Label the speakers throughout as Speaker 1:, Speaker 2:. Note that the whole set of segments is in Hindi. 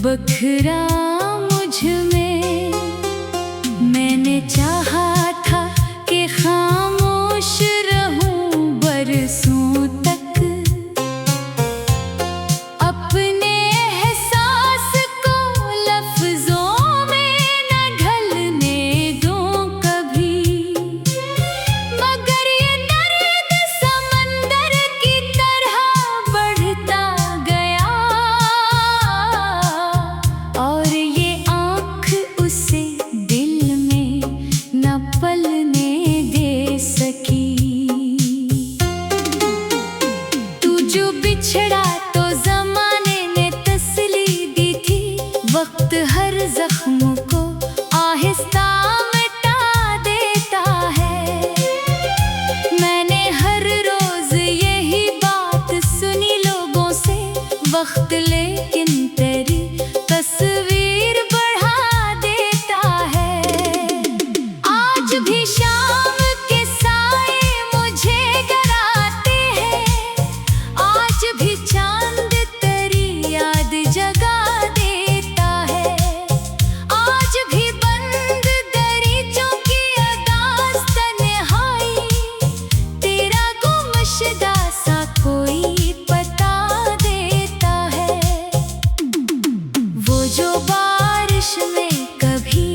Speaker 1: बखरा मुझ में। मैंने चाहा था कि खामोश रहूं बरसों तक, अपने एहसास को लफ्जों में न ढलने दूं कभी। मगर ये दर्द समंदर की तरह बढ़ता गया, और ये आँख उसे दिल में न पलने दे सकी। तू जो बिछड़ा तो ज़माने ने तसली दी थी, वक्त हर जख्म को आहिस्ता मिटा देता है। मैंने हर रोज यही बात सुनी लोगों से, वक्त लेकिन तेरी तस्वीर बढ़ा देता है। आज भी शाम के साए मुझे डराते हैं, आज भी चांद तेरी याद जगा देता है। आज भी बंद दरीचों की अदास तन्हाई, तेरा गुमशुदा सा कोई पता देता है। वो जो बारिश में कभी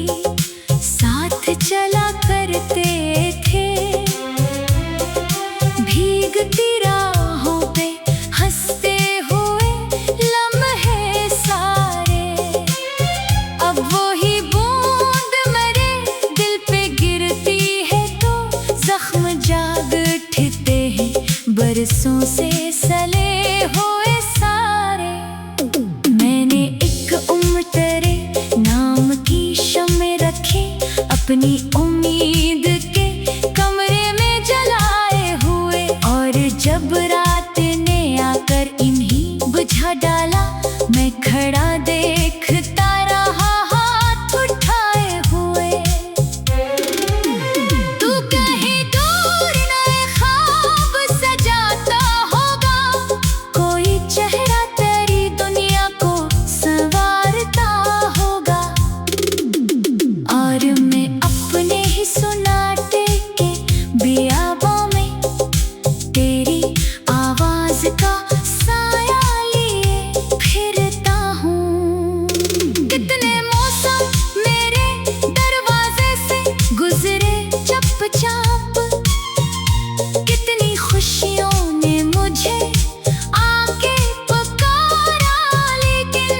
Speaker 1: साथ चला करते थे, भीगती राहों पे हंसते हुए लम्हे सारे। अब वही बूंद मेरे दिल पे गिरती है तो जख्म जाग उठते हैं बरसों से सले हुए सारे। मैंने एक उम्र तेरे नाम की शम्में रखी, अपनी उम्मीद के कमरे में जलाए हुए, और जब रात ने आकर इन्हीं बुझा डाला, मैं खड़ा देखता रहा हाथ उठाए हुए। तू कहीं दूर नए ख्वाब सजाता होगा, कोई चेहरा तेरी दुनिया को संवारता होगा, और मैं अपने ही सुनाटे के बियाबों में तेरी आवाज का साया लिए फिरता हूँ। कितने मौसम मेरे दरवाजे से गुजरे चुपचाप, कितनी खुशियों ने मुझे आके पुकारा, लेकिन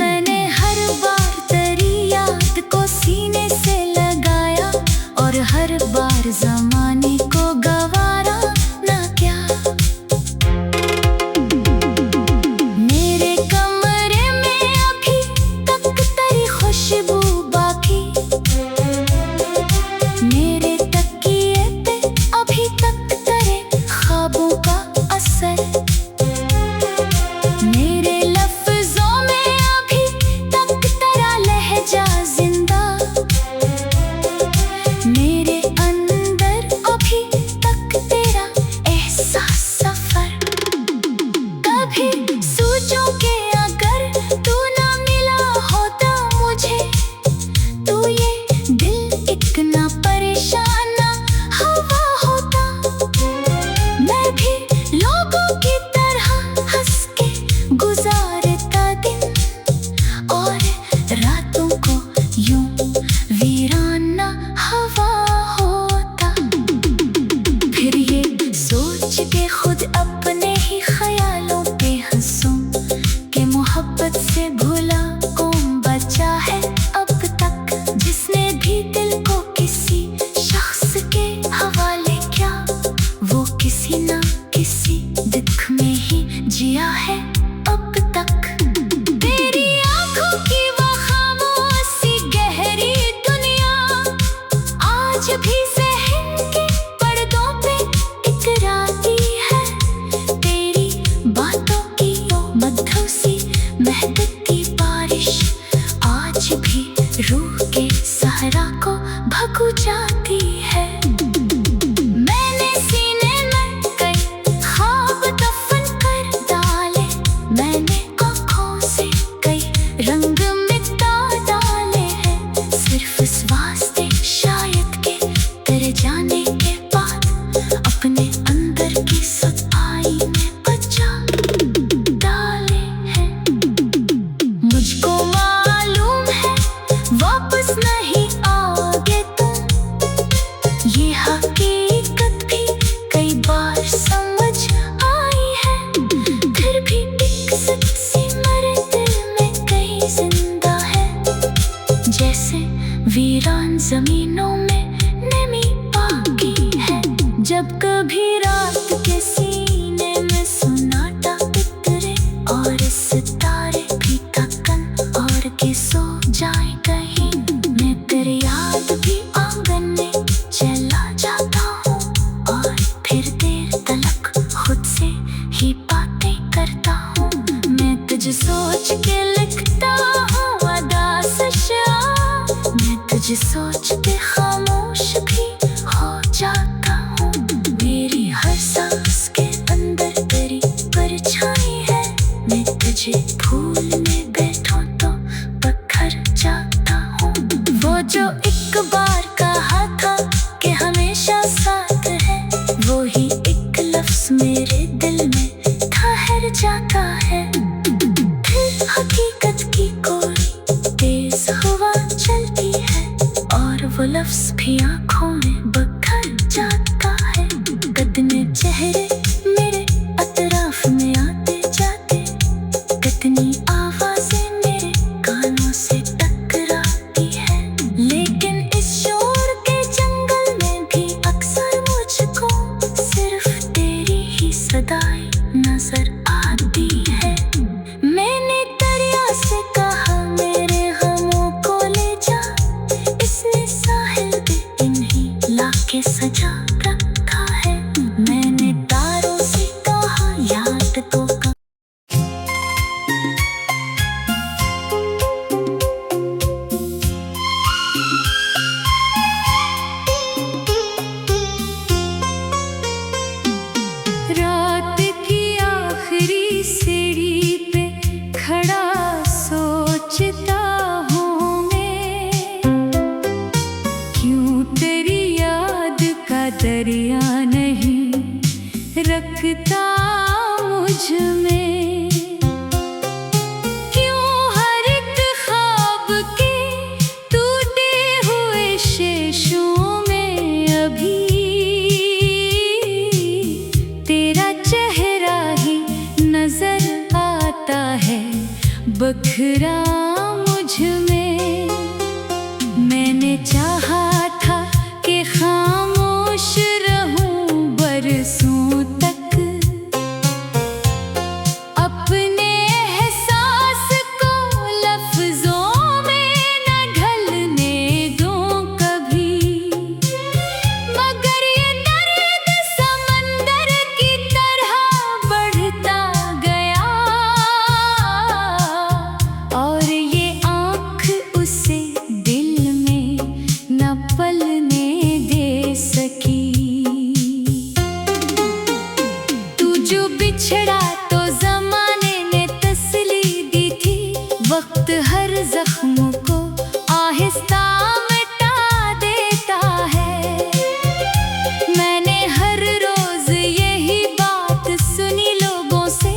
Speaker 1: मैंने हर बार तेरी याद को सीने से लगाया, और हर बार ज़माने को गवारा ना क्या। मेरे कमरे में अभी तक तेरी खुशबू बाकी, मेरे तकिए पे अभी तक तेरे ख्वाबों का असर, मेरे लफ्जों में अभी तक तेरा लहजा जिंदा, मेरे अंदर अभी तक तेरा एहसास सफर। कभी सोचो कि अगर तू ना मिला होता मुझे, तो ये दिल इतना परेशान ना हवा होता। मैं भी लोगों की तरह हंस के गुजारता दिन, और रातों को यूं वीरान ना हवा होता। फिर ये सोच के खुद अपने ही ख्यालों पे हंसूं कि मोहब्बत से भूला कौन बचा है अब तक, जिसने भी दिल को किसी शख्स के हवाले किया, वो किसी ना किसी दुख में ही जिया है अब तक। तेरी आंखों की वो खामोशी गहरी दुनिया आज भी ज़हन के पर्दों पे इकराती है। तेरी बातों की वो मधुर सी महकती बारिश आज भी रूह के सहरा को भगू जाती है। मैंने सीने में कई ख्वाब दफन कर डाले, तुझे सोच के लिखता हूँ अदास शायर। मैं तुझे सोचते खामोश भी हो जाता हूँ। मेरी हर सांस के अंदर तेरी परछाई है। मैं तुझे भूलने बैठूं तो बखर जाता हूँ। वो जो एक बार कहा था कि हमेशा साथ है, वो ही एक लफ्ज मेरे दिल में ठहर जाता है। फिर हकीकत की कोई तेज हवा चलती है और वो लफ्ज भी आँखों में बखर जाता है। कितने चेहरे मेरे अतराफ में आते जाते, कितनी आवाजें मेरे कानों से टकराती है। लेकिन इस शोर के जंगल में भी अक्सर मुझको सिर्फ तेरी ही सदाएं नजर आती है। मैंने दरिया से कहा मेरे गमों को ले जा, इसने साहिल पे इन्हीं लाके सजा रखा है। मैंने तारों से कहा याद तो रात की आखिरी सीढ़ी पे खड़ा सोचता हूँ मैं, क्यों तेरी याद का दरिया नहीं रखता मुझ में। क्यों हर एक ख्वाब के टूटे हुए शेषों में अभी तेरा चेहरा ही नजर आता है बखरा मुझ में। मैंने चाहा था कि खामोश रहूं बरसों तक, अपने एहसास को लफ्जों में न ढलने दूं कभी। मगर ये दर्द समंदर की तरह बढ़ता गया और ये आँख उसे दिल में न पलने दे सकी। तू जो बिछड़ा तो जमाने ने तसली दी थी, वक्त हर जख्म को आहिस्ता मिटा देता है। मैंने हर रोज यही बात सुनी लोगों से,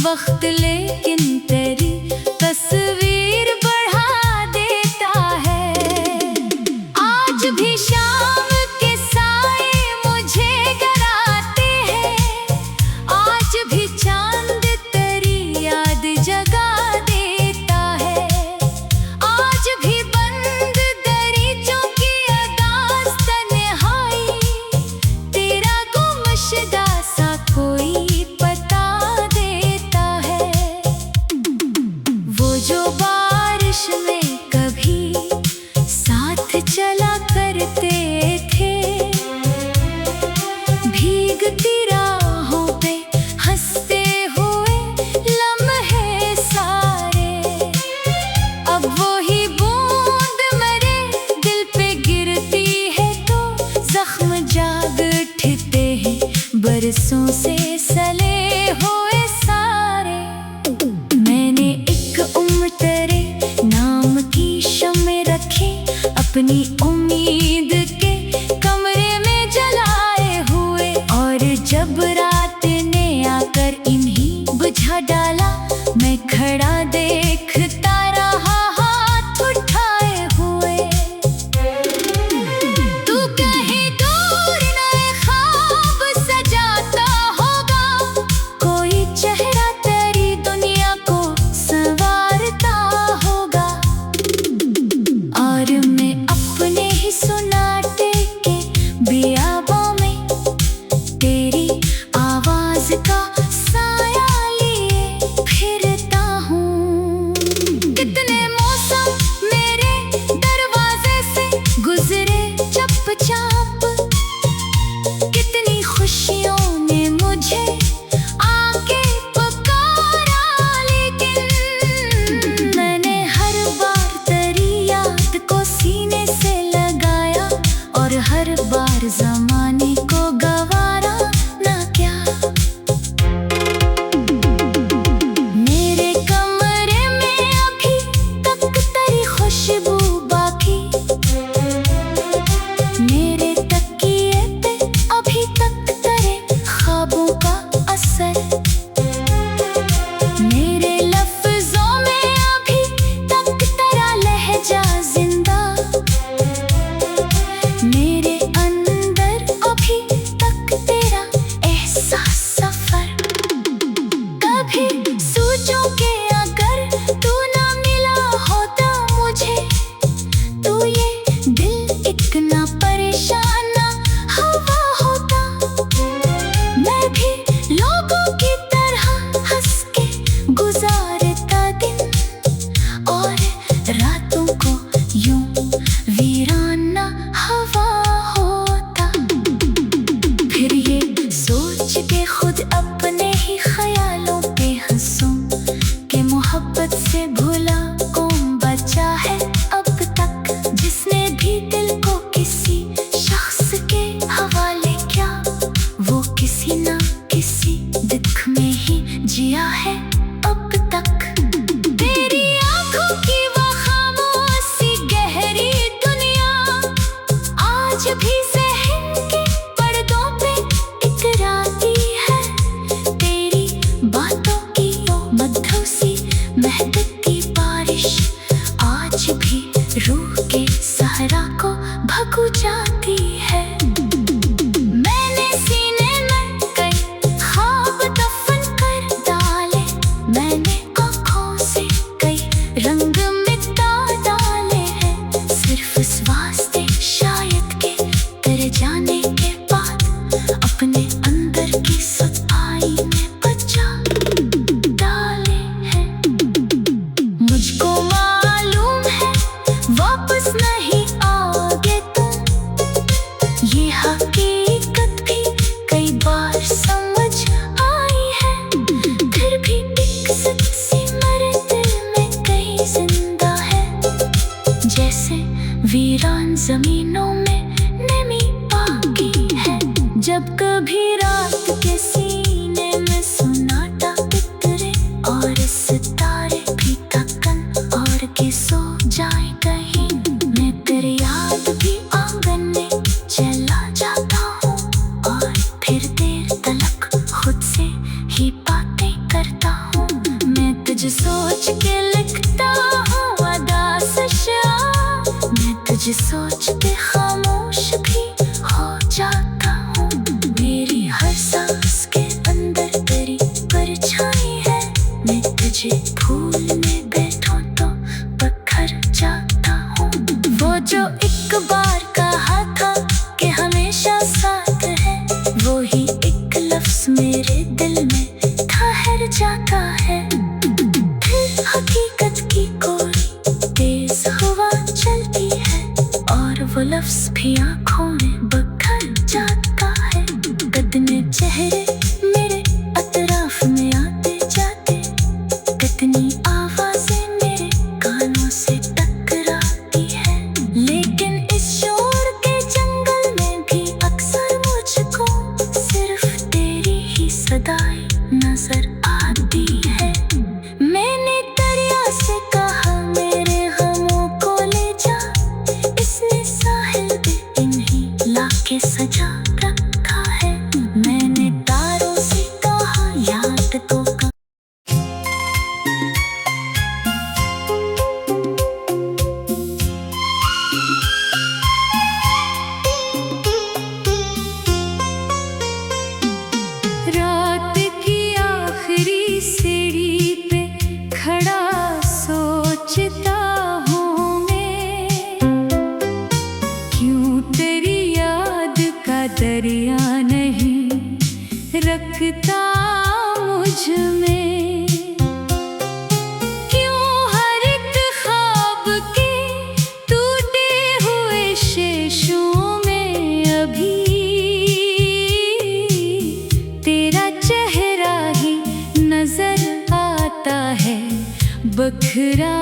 Speaker 1: वक्त लेकिन तेरी तस्वीर बढ़ा देता है। आज भी शाम के साए मुझे डराते हैं, आज भी चांद तेरी याद जगा देता है। आज भी बंद दरीचों की अदास तन्हाई, तेरा गुमशुदा सा कोई पता देता है। वो जो बारिश में कभी साथ चला करते थे, भीगती राहों पे हंसते हुए लम्हे सारे, अब वो ही बूंद मेरे दिल पे गिरती है तो जख्म जाग उठते हैं बरसों से सले हुए सारे। मैंने एक उम्र तेरे नाम की शम्में रखी, अपनी उम्मीद के कमरे में जलाए हुए, और जब रात ने आकर इन्हीं बुझा डाला, मैं खड़ा देखता रहा हाथ उठाए हुए। तू कहीं दूर नए ख्वाब सजाता होगा, कोई चेहरा तेरी दुनिया को संवारता होगा, और मैं अपने ही सुनाटे के बियाबों में तेरी आवाज का साया लिए फिरता हूँ। सोचो कि अगर तू ना मिला होता मुझे, तो ये दिल इतना परेशान ना हवा होता। मैं भी लोगों की तरह हंस के गुजारता दिन, और रातों को यूं वीराना हवा होता। फिर ये सोच के खुद अपने ही ख्यालों पे हंसूं कि मोहब्बत से भूला कौन बचा है अब तक, जिसने भी दिल को किसी शख्स के हवाले किया, वो किसी ना किसी दुख में ही जिया है अब तक। तेरी आंखों की वो खामोशी गहरी दुनिया आज भी ज़हन के पर्दों पे इतराती है। तेरी बातों की वो मधुर सी महक की बारिश आज भी रूह के सहरा को भगो जाती है। मैंने सीने में कई ख्वाब दफन कर डाले, मैंने आँखों से कई रंग मिटा डाले हैं, सिर्फ इस वास्ते शायद के तेरे जाने के बाद अपने अंदर की सफाई में बचा डाले हैं। मुझको मालूम है वापस नहीं आओगे तुम, ये हकीकत भी कई बार समझ आई है। फिर भी एक सी मेरे दिल में कहीं जिंदा है, जैसे वीरान जमीनों में नमी बाकी है। जब कभी रात के सीने में सन्नाटा बिखरे और सितारे भी थकन और के सो जाए कहीं, मैं तेरी याद भी आंगन में चला जाता हूँ, और फिर देर तलक खुद से ही बातें करता हूँ। मैं तुझे सोच के लिखता हूँ अदास शायर, मैं तुझे सोच के खामोश भी हो जाता हूँ। मेरी हर सांस के अंदर तेरी परछाई है, मैं तुझे फूल में बैठूं तो बखर जाता हूँ। वो जो एक बार कहा था कि हमेशा साथ है, वो ही एक लफ्ज मेरे दिल में ठहर जाता है। फिर हकीकत की कोई तेज हवा चलती है, और वो लफ्ज भी आँखों में बखर जाता है। कितने चेहरे मेरे अतराफ में आते जाते, कितनी आवाजें मेरे कानों से टकराती है, लेकिन इस शोर के जंगल में भी अक्सर मुझको सिर्फ तेरी ही सदाएं नजर आती है। मैंने दरिया से कहा मेरे गमों को ले जा, इसने साहिल पे इन्हीं लाके सजा रखा है। मैंने तारों से कहा याद को रात की आखिरी सीढ़ी पे खड़ा सोचता हूँ मैं, क्यों तेरी याद का दरिया नहीं रखता मुझ में, क्यों हर एक ख्वाब के टूटे हुए शेषों में अभी तेरा चेहरा ही नजर आता है बखरा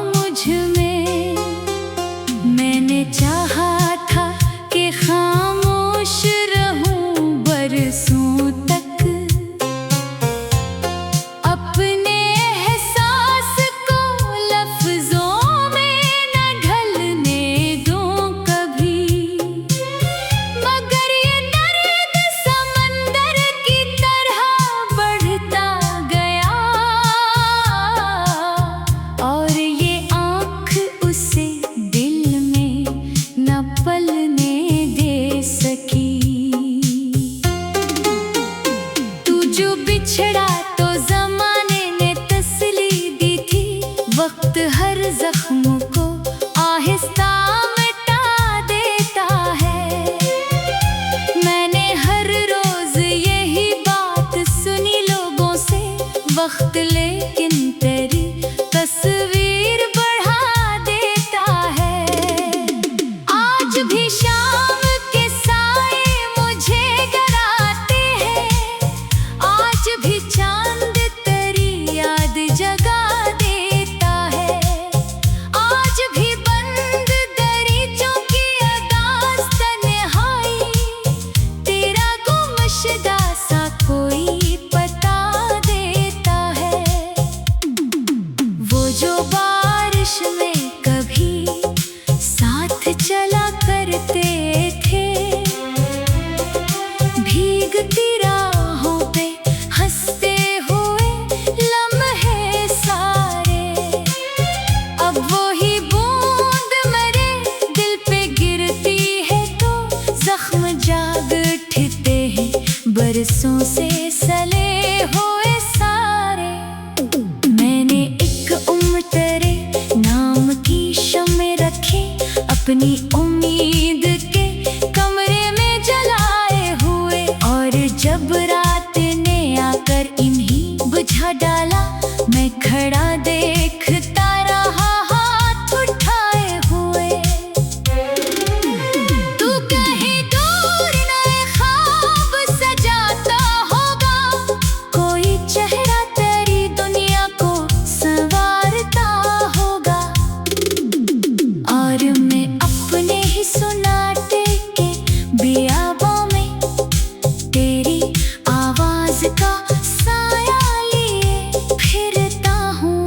Speaker 1: मुझ में। मैंने चाहा था कि खामोश रहूं बरसों तक, अपने एहसास को लफ्जों में न ढलने दूं कभी, मगर ये दर्द समंदर की तरह बढ़ता गया, और ये आँख लेकिन तेरी तस्वीर बढ़ा देता है। आज भी शाम के साए मुझे डराते हैं, आज भी चांद तेरी याद जगा देता है। आज भी बंद दरीचों की अदास तन्हाई, तेरा गुमशुदा सा कोई पता देता है। वो जो बारिश में कभी साथ चला करते थे, भीगती राहों पे हंसते हुए लम्हे सारे। अब वही बूंद मेरे दिल पे गिरती है तो जख्म जाग उठते हैं बरसों से सले हुए सारे। मैंने एक उम्र तेरे नाम की शम्में रखी, अपनी उम्मीद के कमरे में जलाए हुए, और जब रात ने आकर इन्हीं बुझा डाला, मैं खड़ा देखता रहा हाथ उठाए हुए। तू कहीं दूर नए ख्वाब सजाता होगा, कोई चेहरा तेरी दुनिया को संवारता होगा, और मैं अपने ही सुनाटे के बियाबों में तेरी आवाज का साया लिए फिरता हूँ।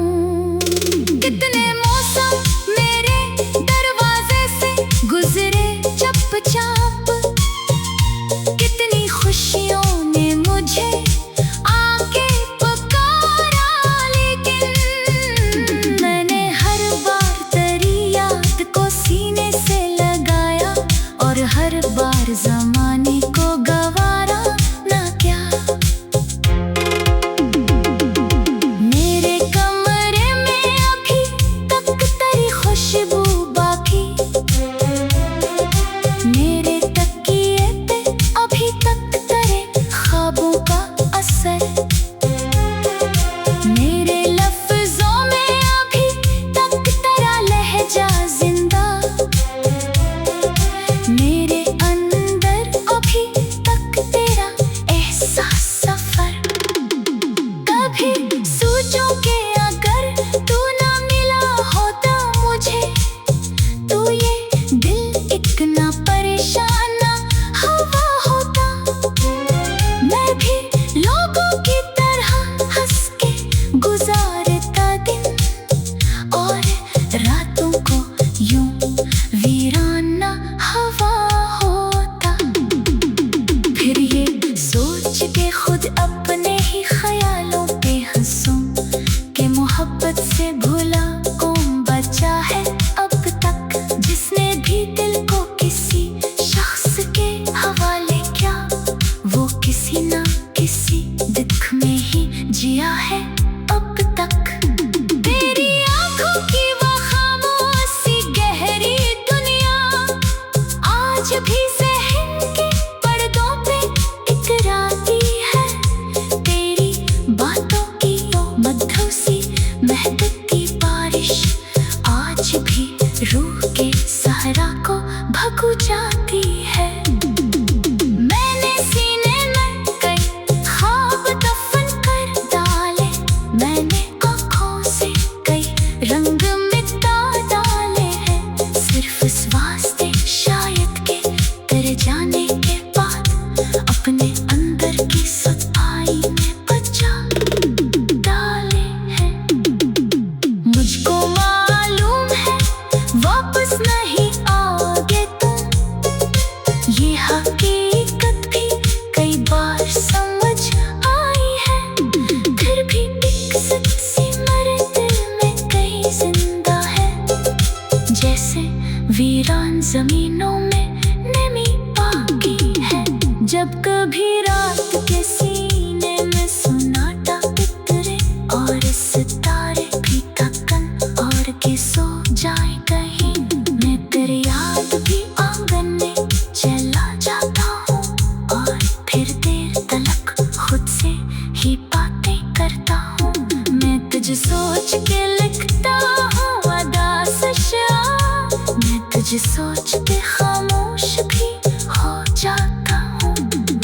Speaker 1: तुझे सोच के लिखता हूँ अदास शायरी। मैं तुझे सोच के खामोश भी हो जाता हूँ।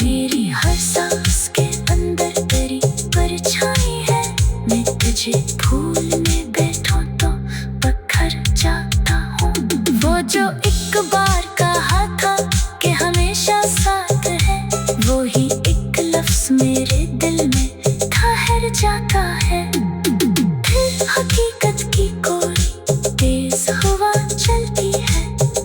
Speaker 1: मेरी हर सांस के अंदर तेरी परछाई है। मैं तुझे भूलने बैठूं तो बिखर जाता हूँ। वो जो एक बार कहा था कि हमेशा साथ है, वो ही एक लफ्ज़ मेरे दिल में ठहर जाता है। फिर हकीकत की कोई तेज हवा चलती है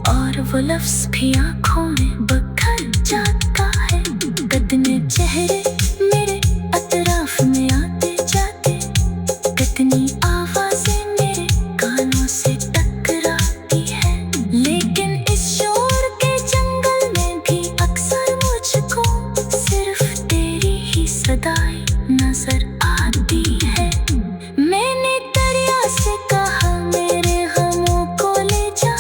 Speaker 1: और वो लफ्ज़ भी आँखों में बिखर जाता है। कितने चेहरे मेरे अतराफ में आते जाते, कितनी आवाज़ें मेरे कानों से टकराती है। लेकिन इस शोर के जंगल में भी अक्सर मुझको सिर्फ तेरी ही सदाएं नजर आती है। मैंने दरिया से कहा मेरे गमों को ले जा,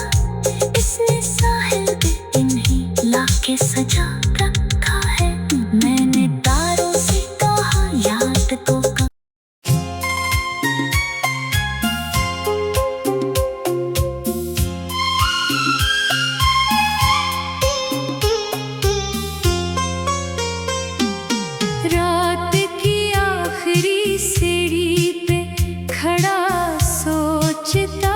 Speaker 1: इसने साहिल पे इन्हीं लाके सजा रखा है। मैंने तारों से कहा याद को रात की आखिरी सीढ़ी पे खड़ा सोचता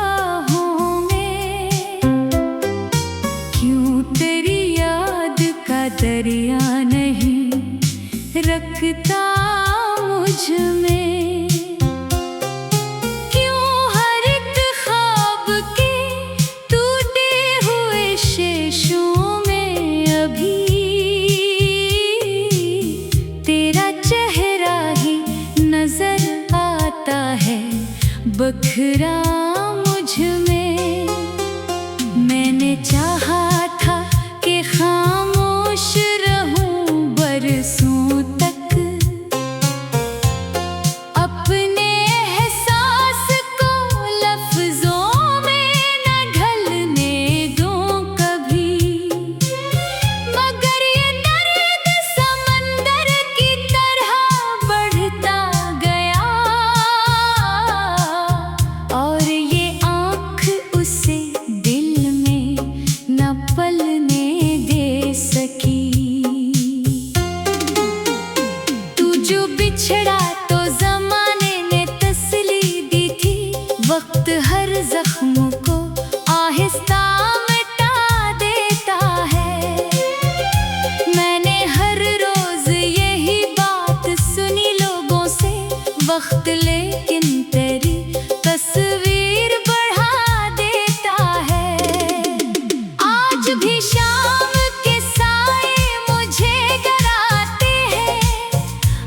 Speaker 1: हूँ मैं, क्यों तेरी याद का दरिया नहीं रखता मुझ में। क्यों हर एक ख्वाब के टूटे हुए शेषों में अभी तेरा चेहरा ही नजर आता है बखरा मुझ में। मैंने चाहा था कि खामोश रहूं बरसों तक, अपने एहसास को लफ्जों में न ढलने दूं कभी। मगर ये दर्द समंदर की तरह बढ़ता गया और ये आँख उसे दिल में न पलने दे सकी। तू जो बिछड़ा तो ज़माने ने तसली दी थी, वक्त हर जख्म को आहिस्ता मिटा देता है। मैंने हर रोज यही बात सुनी लोगों से, वक्त लेकिन तेरी तस्वीर बढ़ा देता है। आज भी शाम के साए मुझे डराते हैं,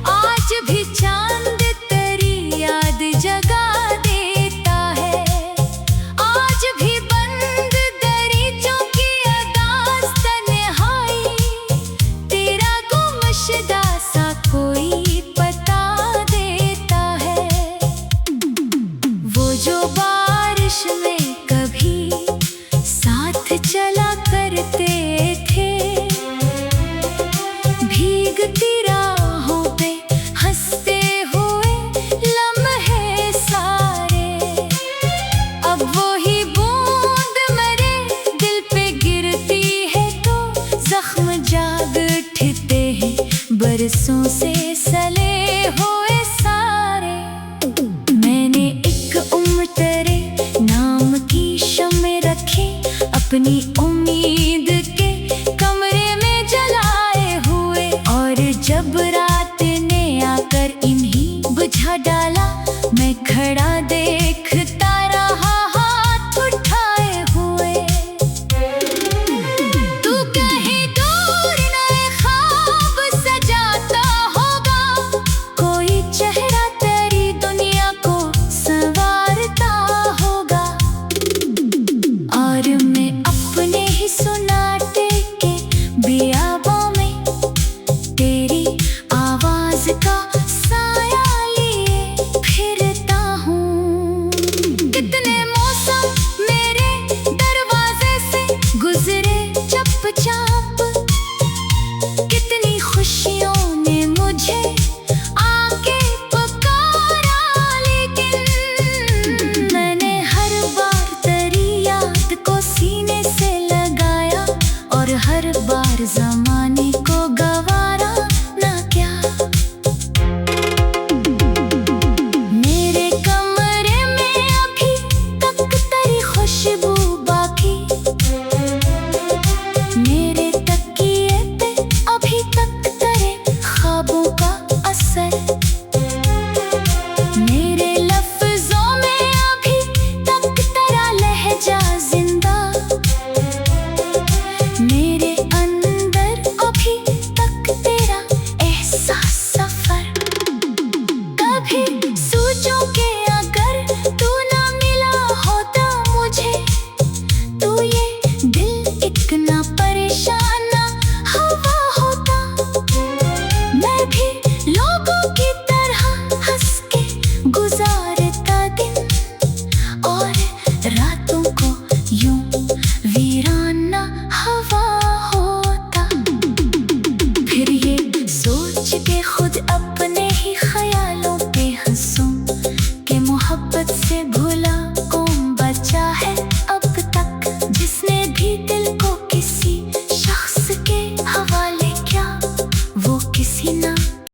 Speaker 1: आज भी चांद तेरी याद जगा देता है। आज भी बंद दरीचों की अदास तन्हाई, तेरा गुमशुदा सा कोई पता देता है। वो जो बारिश में कभी साथ चला करते थे, भीगती राहों पे हंसते हुए लम्हे सारे, अब वही बूंद मेरे दिल पे गिरती है तो जख्म जाग उठते हैं बरसों से सले हुए सारे। मैंने एक उम्र तेरे नाम की शम्में रखी, अपनी उम्मीद के कमरे में जलाए हुए, और जब रात ने आकर इन्हीं बुझा डाला, मैं खड़ा देखता रहा हाथ उठाए हुए। तू कहीं दूर नए ख्वाब सजाता होगा, कोई चेहरा तेरी दुनिया को संवारता होगा, और मैं अपने ही सुनाते के बियाबों में तेरी आवाज का साया लिए फिरता हूँ। मोहब्बत से भुला